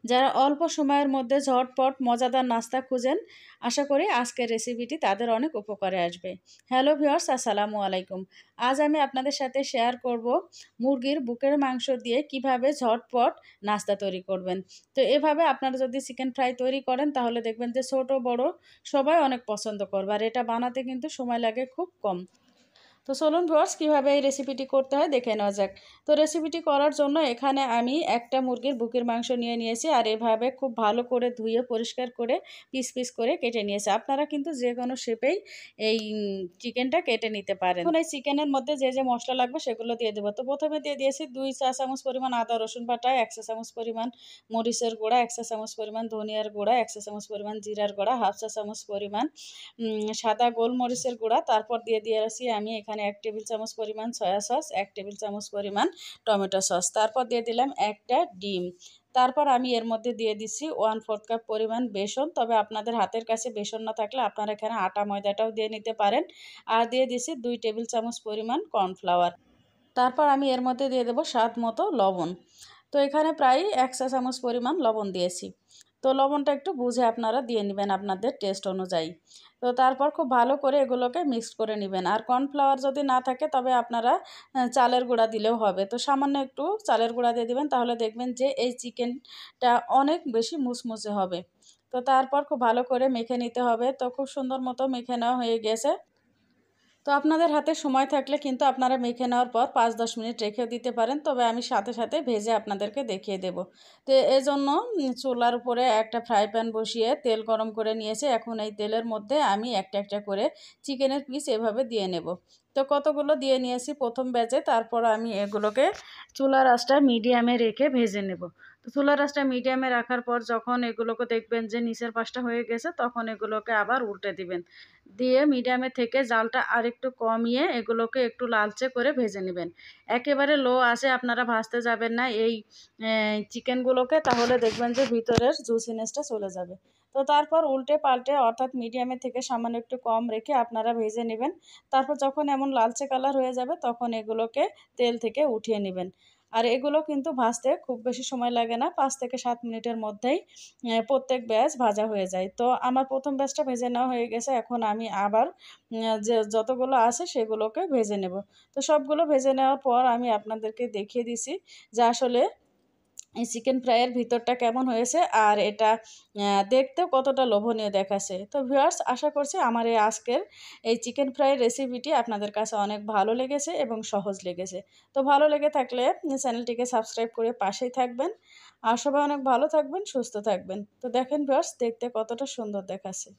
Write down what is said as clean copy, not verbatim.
যারা অল্প সময়ের মধ্যে ঝটপট মজাদার নাস্তা খুঁজেন, আশা করি আজকের রেসিপিটি তাদের অনেক উপকারে আসবে। হ্যালো ভিউয়ার্স, আসসালামু আলাইকুম। আজ আমি আপনাদের সাথে শেয়ার করব মুরগির বুকের মাংস দিয়ে কিভাবে ঝটপট নাস্তা তৈরি করবেন। তো এভাবে আপনারা যদি চিকেন ফ্রাই তৈরি করেন তাহলে দেখবেন যে ছোট বড় সবাই অনেক পছন্দ করবে, আর এটা বানাতে কিন্তু সময় লাগে খুব কম। তো চলুন ভিউয়ার্স, কীভাবে এই রেসিপিটি করতে হয় দেখে নেওয়া যাক। তো রেসিপিটি করার জন্য এখানে আমি একটা মুরগির বুকের মাংস নিয়েছি, আর এভাবে খুব ভালো করে ধুয়ে পরিষ্কার করে পিস পিস করে কেটে নিয়েছি। আপনারা কিন্তু যে কোনো শেপেই এই চিকেনটা কেটে নিতে পারেন। এখন এই চিকেনের মধ্যে যে যে মশলা লাগবে সেগুলো দিয়ে দেবো। তো প্রথমে দিয়ে দিয়েছি 2 চা চামচ পরিমাণ আদা রসুন বাটা, 1 চা চামচ পরিমাণ মরিচের গুঁড়া, 1 চা চামচ পরিমাণ ধনিয়ার গুঁড়া, 1 চা চামচ পরিমাণ জিরার গুঁড়া, হাফ চা চামচ পরিমাণ সাদা গোলমরিচের গুঁড়া। তারপর দিয়ে দিয়েছি আমি এখানে 1 টেবিল চামচ পরিমাণ সয়া সস, 1 টেবিল চামচ পরিমাণ টমেটো সস। তারপর দিয়ে দিলাম একটা ডিম। তারপর আমি এর মধ্যে দিয়ে দিচ্ছি 1/4 কাপ পরিমাণ বেসন। তবে আপনাদের হাতের কাছে বেসন না থাকলে আপনারা এখানে আটা ময়দাটাও দিয়ে নিতে পারেন। আর দিয়ে দিচ্ছি 2 টেবিল চামচ পরিমাণ কর্নফ্লাওয়ার। তারপর আমি এর মধ্যে দিয়ে দেবো স্বাদ মতো লবণ। তো এখানে প্রায় 1 চা চামচ পরিমাণ লবণ দিয়েছি। তো লবণটা একটু বুঝে আপনারা দিয়ে নেবেন আপনাদের টেস্ট অনুযায়ী। তো তারপর খুব ভালো করে এগুলোকে মিক্সড করে নেবেন। আর কর্নফ্লাওয়ার যদি না থাকে তবে আপনারা চালের গুঁড়া দিলেও হবে। তো সামান্য একটু চালের গুঁড়া দিয়ে দিবেন, তাহলে দেখবেন যে এই চিকেনটা অনেক বেশি মুচমুচে হবে। তো তারপর খুব ভালো করে মেখে নিতে হবে। তো খুব সুন্দর মতো মেখে নেওয়া হয়ে গেছে। তো আপনাদের হাতে সময় থাকলে কিন্তু আপনারা মেখে নেওয়ার পর 5-10 মিনিট রেখেও দিতে পারেন, তবে আমি সাথে সাথে ভেজে আপনাদেরকে দেখিয়ে দেব। তো এজন্য চুলার উপরে একটা ফ্রাই প্যান বসিয়ে তেল গরম করে নিয়েছি। এখন এই তেলের মধ্যে আমি একটা একটা করে চিকেনের পিস এভাবে দিয়ে নেব। তো কতগুলো দিয়ে নিয়েছি প্রথম ব্যাচে, তারপর আমি এগুলোকে চুলার আঁচটা মিডিয়ামে রেখে ভেজে নেব। তো চুলার আঁচটা মিডিয়ামে রাখার পর যখন এগুলোকে দেখবেন যে নিচের পাশটা হয়ে গেছে, তখন এগুলোকে আবার উল্টে দিবেন। দিয়ে মিডিয়ামে থেকে জালটা আরেকটু কমিয়ে এগুলোকে একটু লালচে করে ভেজে নেবেন। একেবারে লো আঁচে আপনারা ভাজতে যাবেন না এই চিকেনগুলোকে, তাহলে দেখবেন যে ভিতরের জুসিনেসটা চলে যাবে। তো তারপর উল্টে পাল্টে অর্থাৎ মিডিয়ামে থেকে সামান্য একটু কম রেখে আপনারা ভেজে নেবেন। তারপর যখন এমন লালচে কালার হয়ে যাবে তখন এগুলোকে তেল থেকে উঠিয়ে নেবেন। আর এগুলো কিন্তু ভাজতে খুব বেশি সময় লাগে না, 5 থেকে 7 মিনিটের মধ্যেই প্রত্যেক ব্যাচ ভাজা হয়ে যায়। তো আমার প্রথম ব্যাচটা ভেজে নেওয়া হয়ে গেছে। এখন আমি আবার যে যতগুলো আছে সেগুলোকে ভেজে নেব। তো সবগুলো ভেজে নেওয়ার পর আমি আপনাদেরকে দেখিয়ে দিছি যে আসলে এই চিকেন ফ্রাইয়ের ভিতরটা কেমন হয়েছে, আর এটা দেখতেও কতটা লোভনীয় দেখাচ্ছে। তো ভিউয়ার্স, আশা করছি আমার এই আজকের এই চিকেন ফ্রাইয়ের রেসিপিটি আপনাদের কাছে অনেক ভালো লেগেছে এবং সহজ লেগেছে। তো ভালো লেগে থাকলে চ্যানেলটিকে সাবস্ক্রাইব করে পাশেই থাকবেন। আর সবাই অনেক ভালো থাকবেন, সুস্থ থাকবেন। তো দেখেন ভিউয়ার্স, দেখতে কতটা সুন্দর দেখাচ্ছে।